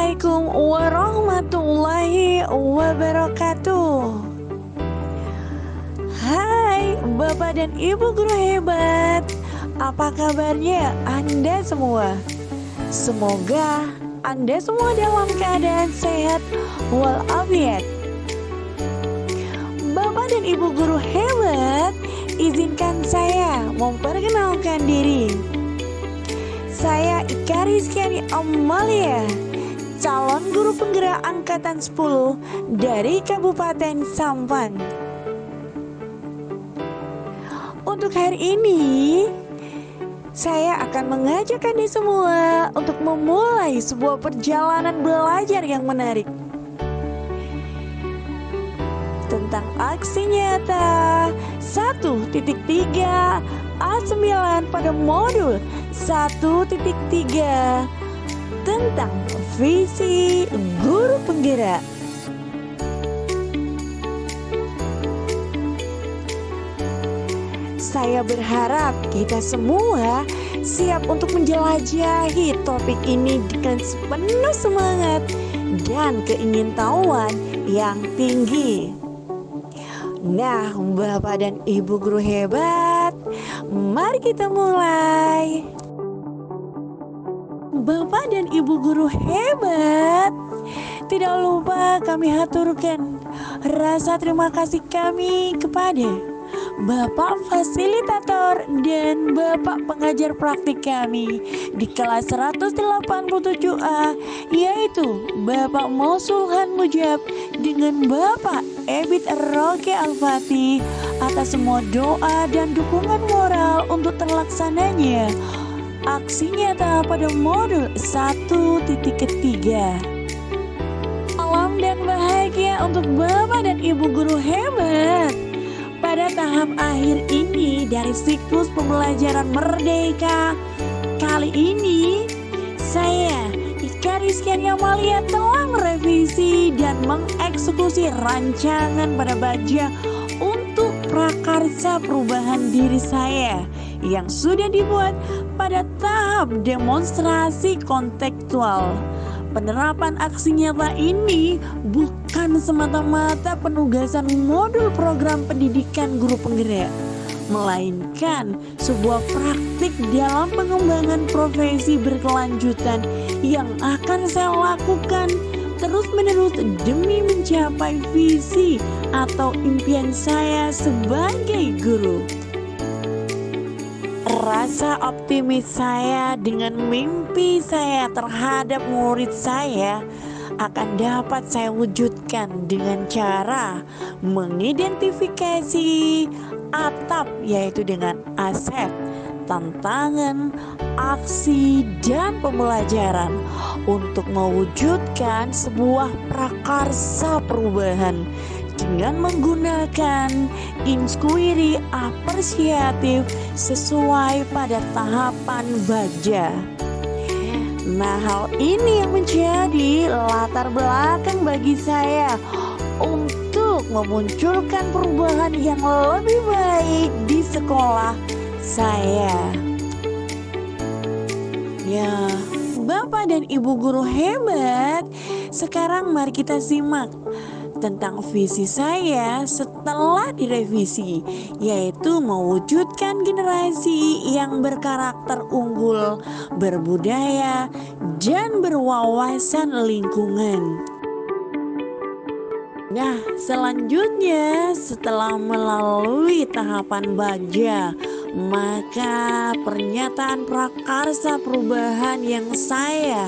Assalamualaikum warahmatullahi wabarakatuh. Hai Bapak dan Ibu guru hebat, apa kabarnya Anda semua? Semoga Anda semua dalam keadaan sehat walafiat. Bapak dan Ibu guru hebat, izinkan saya memperkenalkan diri. Saya Ika Rizkyani Amalia, calon guru penggerak angkatan 10 dari Kabupaten Sampang. Untuk hari ini, saya akan mengajak Anda semua untuk memulai sebuah perjalanan belajar yang menarik tentang aksi nyata 1.3 A9 pada modul 1.3 tentang visi guru penggerak. Saya berharap kita semua siap untuk menjelajahi topik ini dengan sepenuh semangat dan keingintahuan yang tinggi. Nah, Bapak dan Ibu guru hebat, mari kita mulai. Bapak dan Ibu guru hebat, tidak lupa kami haturkan rasa terima kasih kami kepada Bapak Fasilitator dan Bapak Pengajar Praktik kami di kelas 187A, yaitu Bapak Mausulhan Mujab dengan Bapak Ebit Roke Al-Fatih, atas semua doa dan dukungan moral untuk terlaksananya aksi nyata pada modul 1.3. Salam dan bahagia untuk Bapak dan Ibu guru hebat pada tahap akhir ini dari siklus pembelajaran Merdeka. Kali ini saya Ika Rizkyani Amalia telah merevisi dan mengeksekusi rancangan pada baja untuk prakarsa perubahan diri saya yang sudah dibuat pada tahap demonstrasi kontekstual. Penerapan aksi nyata ini bukan semata-mata penugasan modul program pendidikan guru penggerak, melainkan sebuah praktik dalam pengembangan profesi berkelanjutan yang akan saya lakukan terus-menerus demi mencapai visi atau impian saya sebagai guru. Rasa optimis saya dengan mimpi saya terhadap murid saya akan dapat saya wujudkan dengan cara mengidentifikasi atap, yaitu dengan aset, tantangan, aksi, dan pembelajaran untuk mewujudkan sebuah prakarsa perubahan dengan menggunakan inquiry apresiatif sesuai pada tahapan baja. Nah, hal ini yang menjadi latar belakang bagi saya untuk memunculkan perubahan yang lebih baik di sekolah saya. Ya, Bapak dan Ibu guru hebat, sekarang mari kita simak tentang visi saya setelah direvisi, yaitu mewujudkan generasi yang berkarakter unggul, berbudaya, dan berwawasan lingkungan. Nah, selanjutnya setelah melalui tahapan baja, maka pernyataan prakarsa perubahan yang saya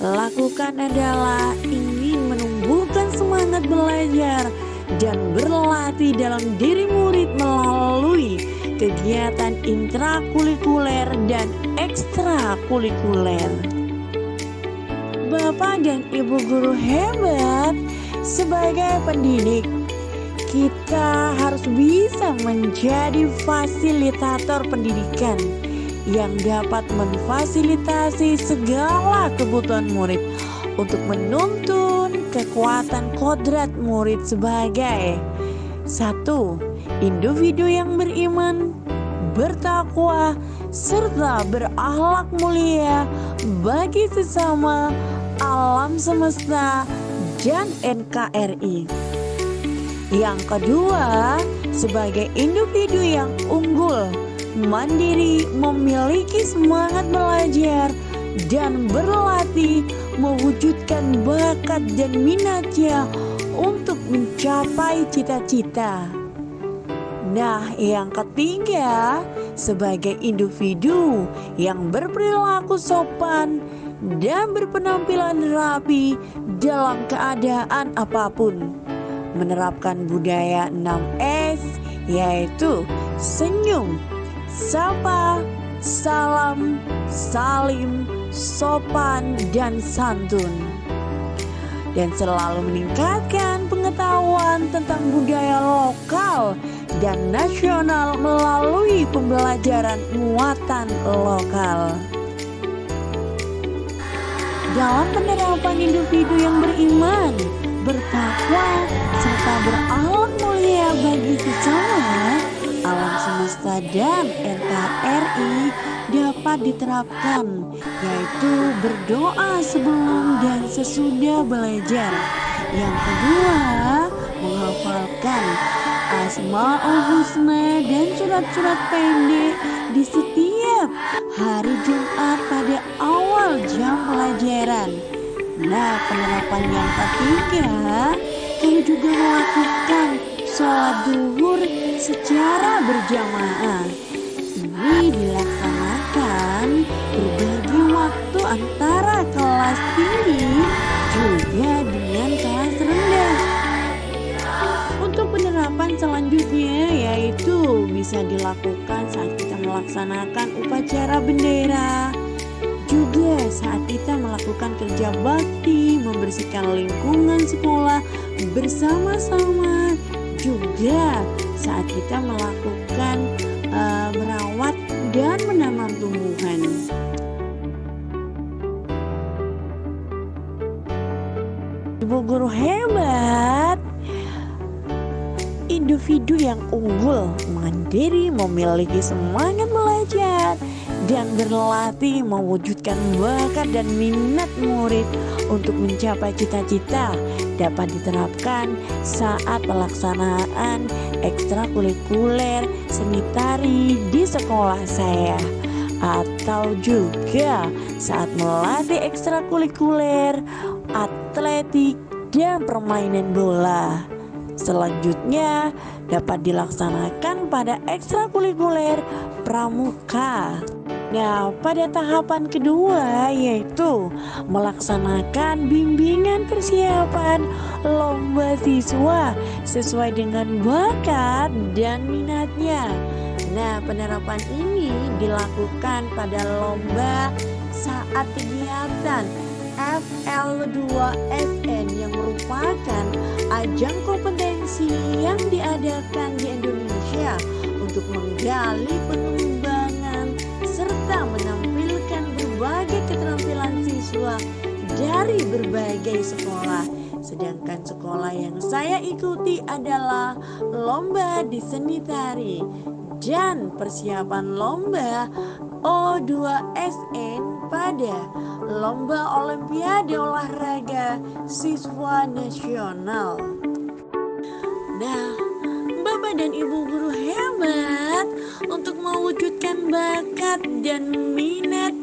lakukan adalah ingin menumbuhkan semangat belajar dan berlatih dalam diri murid melalui kegiatan intrakurikuler dan ekstrakurikuler. Bapak dan Ibu guru hebat, sebagai pendidik, kita harus bisa menjadi fasilitator pendidikan yang dapat memfasilitasi segala kebutuhan murid untuk menuntun kekuatan kodrat murid sebagai 1. Individu yang beriman, bertakwa, serta berakhlak mulia bagi sesama, alam semesta dan NKRI. Yang kedua, sebagai individu yang unggul, mandiri, memiliki semangat belajar dan berlatih, mewujudkan bakat dan minatnya untuk mencapai cita-cita. Nah, yang ketiga, sebagai individu yang berperilaku sopan dan berpenampilan rapi dalam keadaan apapun, menerapkan budaya 6S, yaitu senyum, sapa, salam, salim, sopan, dan santun, dan selalu meningkatkan pengetahuan tentang budaya lokal dan nasional melalui pembelajaran muatan lokal. Dalam penerapan individu yang beriman, bertakwa, serta berakhlak mulia bagi sesama, alam semesta dan NKRI dapat diterapkan, yaitu berdoa sebelum dan sesudah belajar. Yang kedua, menghafalkan Asmaul Husna dan surat-surat pendek di setiap hari Jumat pada awal jam pelajaran. Nah, penerapan yang ketiga, kami juga melakukan sholat zuhur secara berjamaah. Ini dilaksanakan berbagi waktu antara kelas tinggi juga dengan kelas rendah. Untuk penerapan selanjutnya yaitu bisa dilakukan saat kita melaksanakan upacara bendera, juga saat kita melakukan kerja bakti, membersihkan lingkungan sekolah bersama-sama, juga saat kita melakukan merawat dan menanam tumbuhan. Ibu guru hebat, individu yang unggul, mandiri, memiliki semangat belajar dan berlatih, mewujudkan bakat dan minat murid untuk mencapai cita-cita, dapat diterapkan saat pelaksanaan ekstrakurikuler seni tari di sekolah saya, atau juga saat melatih ekstrakurikuler atletik dan permainan bola. Selanjutnya dapat dilaksanakan pada ekstrakurikuler pramuka. Nah, pada tahapan kedua yaitu melaksanakan bimbingan persiapan lomba siswa sesuai dengan bakat dan minatnya. Nah, penerapan ini dilakukan pada lomba saat kegiatan FL2SN yang merupakan ajang kompetensi yang diadakan di Indonesia untuk menggali pengembangan serta menampilkan berbagai keterampilan siswa dari berbagai sekolah. Sedangkan sekolah yang saya ikuti adalah lomba di seni tari dan persiapan lomba O2SN pada lomba olimpiade olahraga siswa nasional. Nah, Bapak dan Ibu guru hebat, untuk mewujudkan bakat dan minat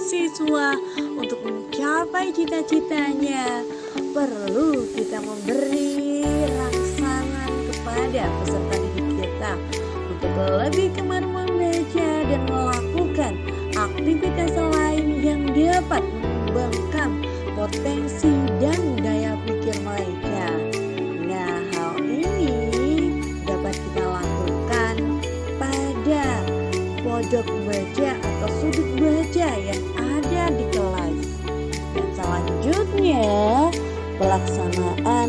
siswa untuk mencapai cita-citanya, perlu kita memberi rangsangan kepada peserta didik kita untuk lebih gemar membaca dan melakukan aktivitas lain yang dapat mengembangkan potensi dan daya pikir mereka. Nah, hal ini dapat kita lakukan pada pojok baca atau sudut baca yang ada di kelas. Dan selanjutnya, pelaksanaan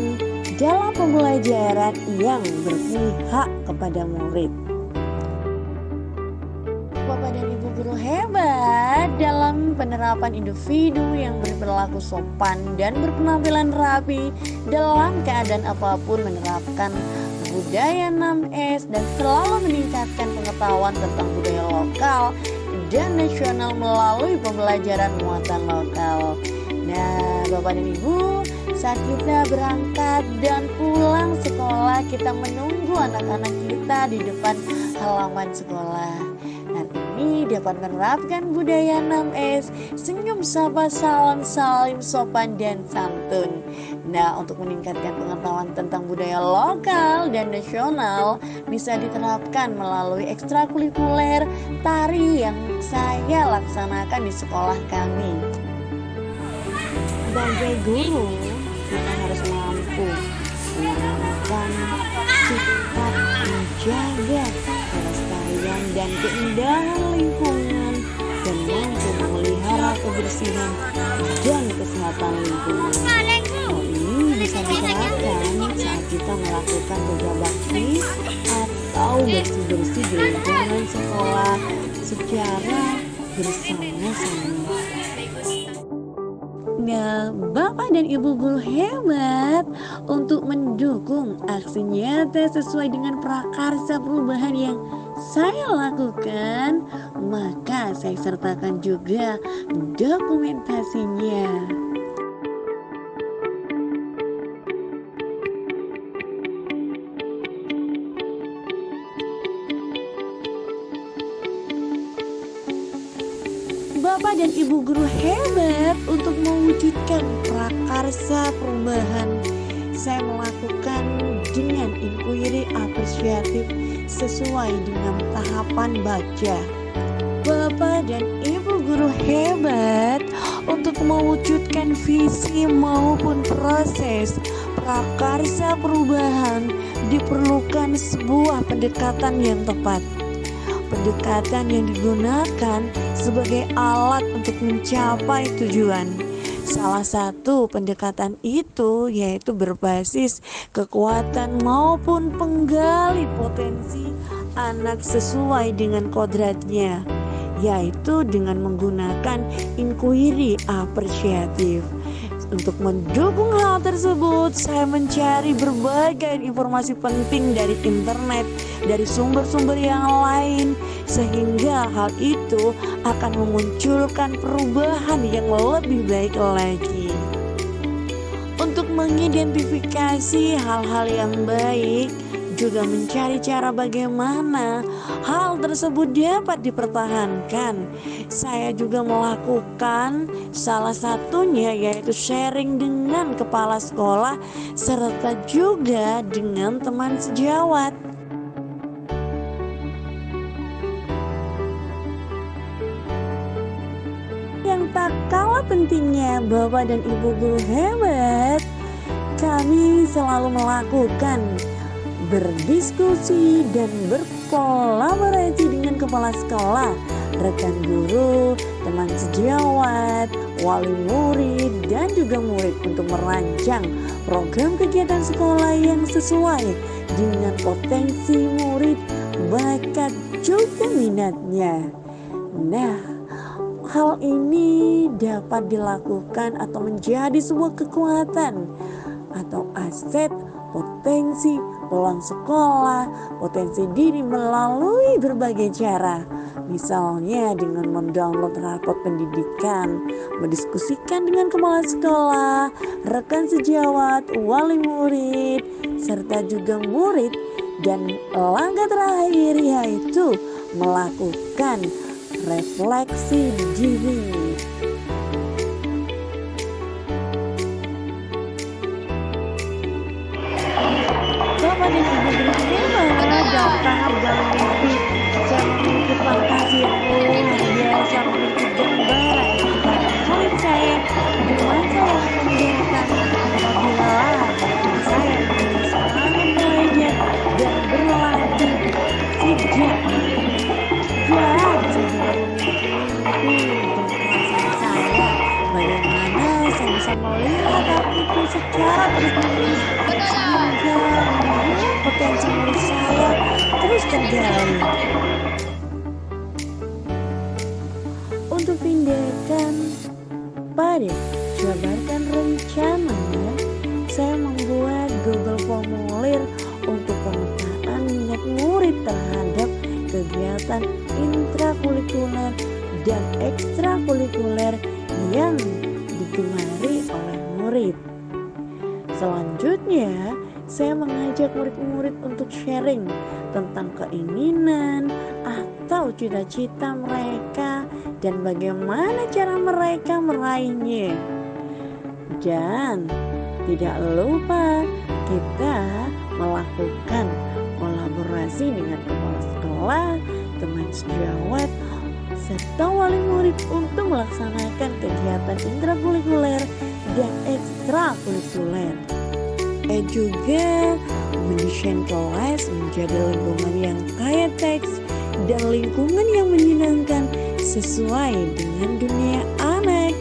dalam pembelajaran yang berpihak kepada murid. Bapak dan Ibu guru hebat, dalam penerapan individu yang berperilaku sopan dan berpenampilan rapi dalam keadaan apapun, menerapkan budaya 6S dan selalu meningkatkan pengetahuan tentang budaya lokal dan nasional melalui pembelajaran muatan lokal. Nah, Bapak dan Ibu, saat kita berangkat dan pulang sekolah, kita menunggu anak-anak kita di depan halaman sekolah. Hal ini dapat menerapkan budaya 6S, senyum, sapa, salam, salim, sopan, dan santun. Nah, untuk meningkatkan pengetahuan tentang budaya lokal dan nasional bisa diterapkan melalui ekstrakurikuler tari yang saya laksanakan di sekolah kami. Sebagai guru, kita harus mampu menanamkan sifat menjaga kelestarian dan keindahan lingkungan dan mampu memelihara kebersihan dan kesehatan lingkungan. Hal ini bisa diterapkan saat kita melakukan kerja bakti atau bersih-bersih di lingkungan sekolah secara bersama-sama. Nah, Bapak dan Ibu guru hebat, untuk mendukung aksi nyata sesuai dengan prakarsa perubahan yang saya lakukan, maka saya sertakan juga dokumentasinya. Bapak dan Ibu guru hebat, untuk mewujudkan prakarsa perubahan, saya melakukan dengan inquiry apresiatif sesuai dengan tahapan baca. Bapak dan Ibu guru hebat, untuk mewujudkan visi maupun proses prakarsa perubahan diperlukan sebuah pendekatan yang tepat. Pendekatan yang digunakan sebagai alat untuk mencapai tujuan. Salah satu pendekatan itu yaitu berbasis kekuatan maupun penggali potensi anak sesuai dengan kodratnya, yaitu dengan menggunakan inquiry apresiatif. Untuk mendukung hal tersebut, saya mencari berbagai informasi penting dari internet, dari sumber-sumber yang lain, sehingga hal itu akan memunculkan perubahan yang lebih baik lagi. Untuk mengidentifikasi hal-hal yang baik, juga mencari cara bagaimana hal tersebut dapat dipertahankan. Saya juga melakukan salah satunya yaitu sharing dengan kepala sekolah serta juga dengan teman sejawat. Yang tak kalah pentingnya, Bapak dan Ibu guru hebat, kami selalu melakukan berdiskusi dan berkolaborasi dengan kepala sekolah, rekan guru, teman sejawat, wali murid, dan juga murid untuk merancang program kegiatan sekolah yang sesuai dengan potensi murid, bakat, juga minatnya. Nah, hal ini dapat dilakukan atau menjadi sebuah kekuatan atau aset potensi peluang sekolah, potensi diri melalui berbagai cara. Misalnya dengan mendownload rapot pendidikan, mendiskusikan dengan kepala sekolah, rekan sejawat, wali murid, serta juga murid. Dan langkah terakhir yaitu melakukan refleksi diri. Bapak dan Ibu guru hebat, dalam tahap dalam mimpi saya memiliki fantasi yang luar biasa, memiliki gambaran kepada murid saya bagaimana saya akan menjadikan apabila saya menjadi seorang belajar dan berlatih sejak dan saya juga memiliki mimpi dan perasaan saya bagaimana saya bisa melihat hal itu secara terus-menerus sehingga potensi murid saya terus tergali. Untuk tindakan pada jabarkan rencananya, saya membuat Google Formulir untuk pemetaan minat murid terhadap kegiatan intrakurikuler dan ekstrakurikuler yang digemari oleh murid. Selanjutnya, saya mengajak murid-murid untuk sharing tentang keinginan atau cita-cita mereka dan bagaimana cara mereka meraihnya. Dan tidak lupa kita melakukan kolaborasi dengan kepala sekolah, teman sejawat, serta wali murid untuk melaksanakan kegiatan intrakurikuler dan ekstrakurikuler. Saya juga mendesain kelas menjadi lingkungan yang kaya teks dan lingkungan yang menyenangkan sesuai dengan dunia anak.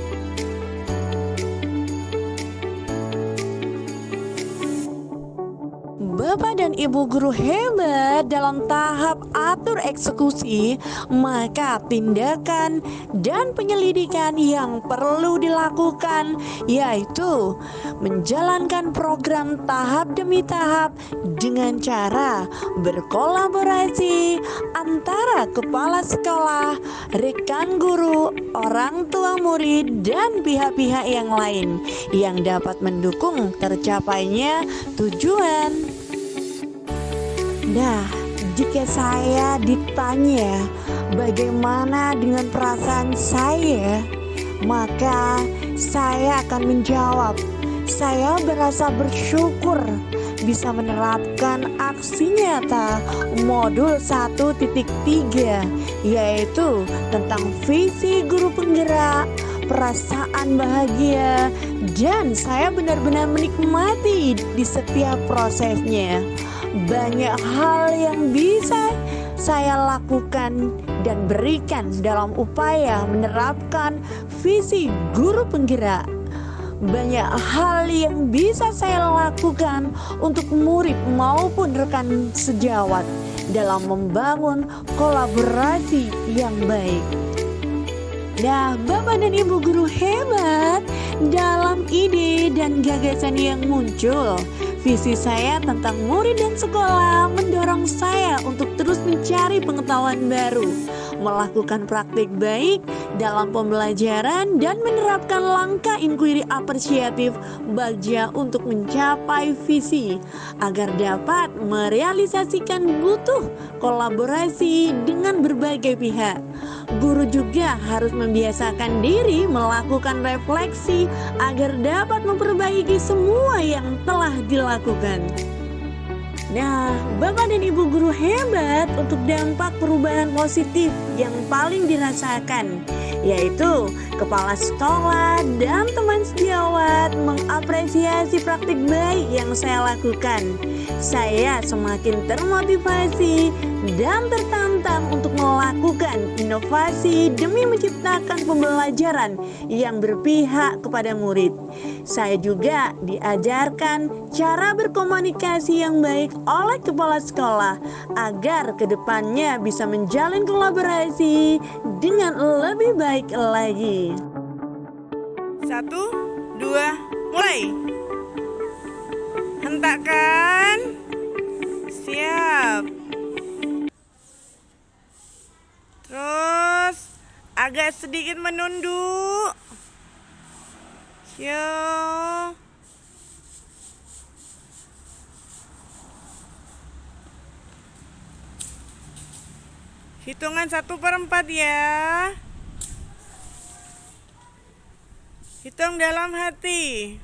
Bapak dan Ibu guru hebat dalam tahap atur eksekusi, maka tindakan dan penyelidikan yang perlu dilakukan yaitu menjalankan program tahap demi tahap dengan cara berkolaborasi antara kepala sekolah, rekan guru, orang tua murid, dan pihak-pihak yang lain yang dapat mendukung tercapainya tujuan. Nah, jika saya ditanya bagaimana dengan perasaan saya, maka saya akan menjawab, saya berasa bersyukur bisa menerapkan aksi nyata modul 1.3, yaitu tentang visi guru penggerak, perasaan bahagia, dan saya benar-benar menikmati di setiap prosesnya. Banyak hal yang bisa saya lakukan dan berikan dalam upaya menerapkan visi guru penggerak. Banyak hal yang bisa saya lakukan untuk murid maupun rekan sejawat dalam membangun kolaborasi yang baik. Nah, Bapak dan Ibu guru hebat, dalam ide dan gagasan yang muncul, visi saya tentang murid dan sekolah mendorong saya untuk terus mencari pengetahuan baru, melakukan praktik baik dalam pembelajaran, dan menerapkan langkah inquiry apresiatif bagja untuk mencapai visi agar dapat merealisasikan butuh kolaborasi dengan berbagai pihak. Guru juga harus membiasakan diri melakukan refleksi agar dapat memperbaiki semua yang telah dilakukan. Nah, Bapak dan Ibu guru hebat, untuk dampak perubahan positif yang paling dirasakan, yaitu kepala sekolah dan teman sejawat mengapresiasi praktik baik yang saya lakukan. Saya semakin termotivasi dan tertantang untuk melakukan inovasi demi menciptakan pembelajaran yang berpihak kepada murid. Saya juga diajarkan cara berkomunikasi yang baik oleh kepala sekolah agar kedepannya bisa menjalin kolaborasi dengan lebih baik lagi. 1, 2, mulai. Hentakkan. Siap. Terus agak sedikit menunduk. Siap. Hitungan 1/4 ya. Hitung dalam hati.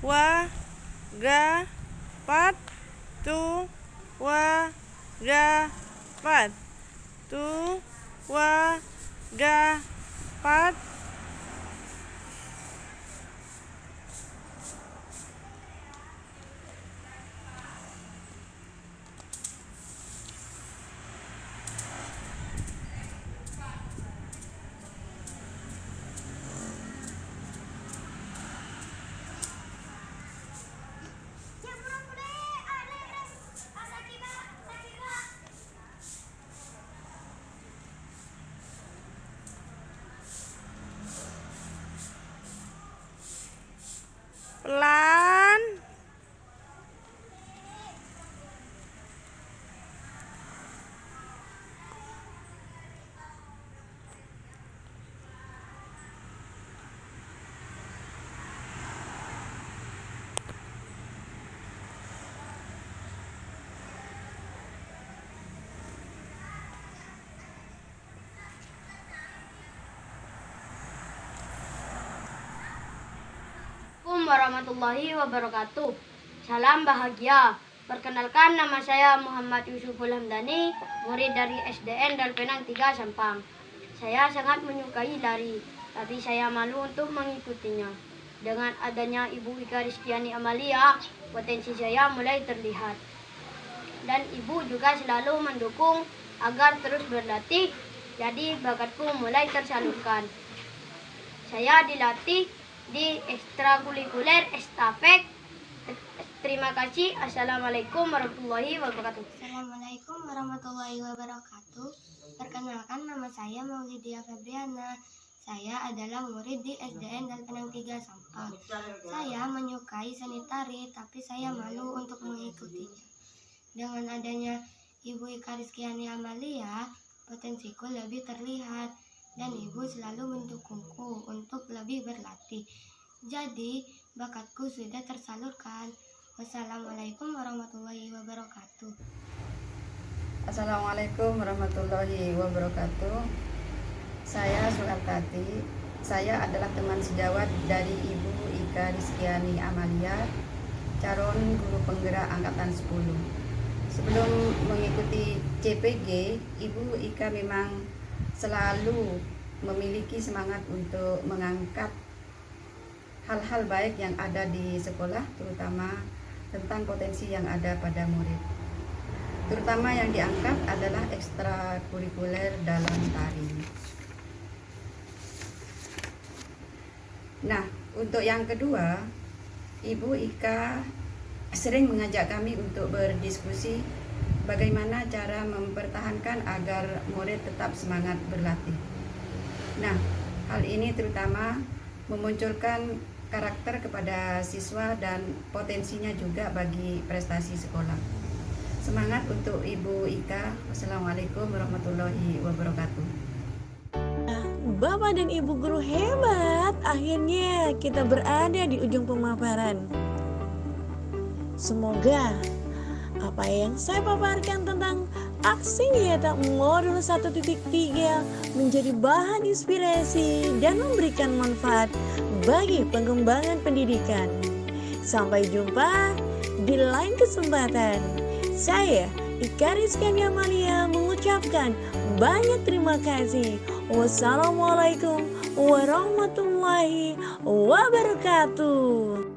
Wa ga pat tu wa ga pat tu wa ga pat. warahmatullahi wabarakatuh. Salam bahagia. Perkenalkan, nama saya Muhammad Yusuful Hamdani, murid dari SDN Dalpenang 3 Sampang. Saya sangat menyukai lari, tapi saya malu untuk mengikutinya. Dengan adanya Ibu Ika Rizkiani Amalia, potensi saya mulai terlihat. Dan Ibu juga selalu mendukung agar terus berlatih, jadi bakatku mulai tersalurkan. Saya dilatih di ekstrakurikuler estafet. Terima kasih. Assalamualaikum warahmatullahi wabarakatuh. Assalamualaikum warahmatullahi wabarakatuh. Perkenalkan, nama saya Maulidia Febriana. Saya adalah murid di SDN Dalpenang 3 Sampang. Saya menyukai seni tari, tapi saya malu untuk mengikutinya. Dengan adanya Ibu Ika Rizkiani Amalia, potensiku lebih terlihat dan Ibu selalu mendukungku untuk lebih berlatih. Jadi, bakatku sudah tersalurkan. Wassalamualaikum warahmatullahi wabarakatuh. Assalamualaikum warahmatullahi wabarakatuh. Saya Suhartati. Saya adalah teman sejawat dari Ibu Ika Rizkiani Amalia, calon guru penggerak angkatan 10. Sebelum mengikuti CPG, Ibu Ika memang selalu memiliki semangat untuk mengangkat hal-hal baik yang ada di sekolah, terutama tentang potensi yang ada pada murid. Terutama yang diangkat adalah ekstrakurikuler dalam tari. Nah, untuk yang kedua, Ibu Ika sering mengajak kami untuk berdiskusi bagaimana cara mempertahankan agar murid tetap semangat berlatih. Nah, hal ini terutama memunculkan karakter kepada siswa dan potensinya juga bagi prestasi sekolah. Semangat untuk Ibu Ika. Wassalamualaikum warahmatullahi wabarakatuh. Bapak dan Ibu guru hebat, akhirnya kita berada di ujung pemaparan. Semoga apa yang saya paparkan tentang aksi nyata modul 1.3 menjadi bahan inspirasi dan memberikan manfaat bagi pengembangan pendidikan. Sampai jumpa di lain kesempatan. Saya Ika Rizkiani Amalia mengucapkan banyak terima kasih. Wassalamualaikum warahmatullahi wabarakatuh.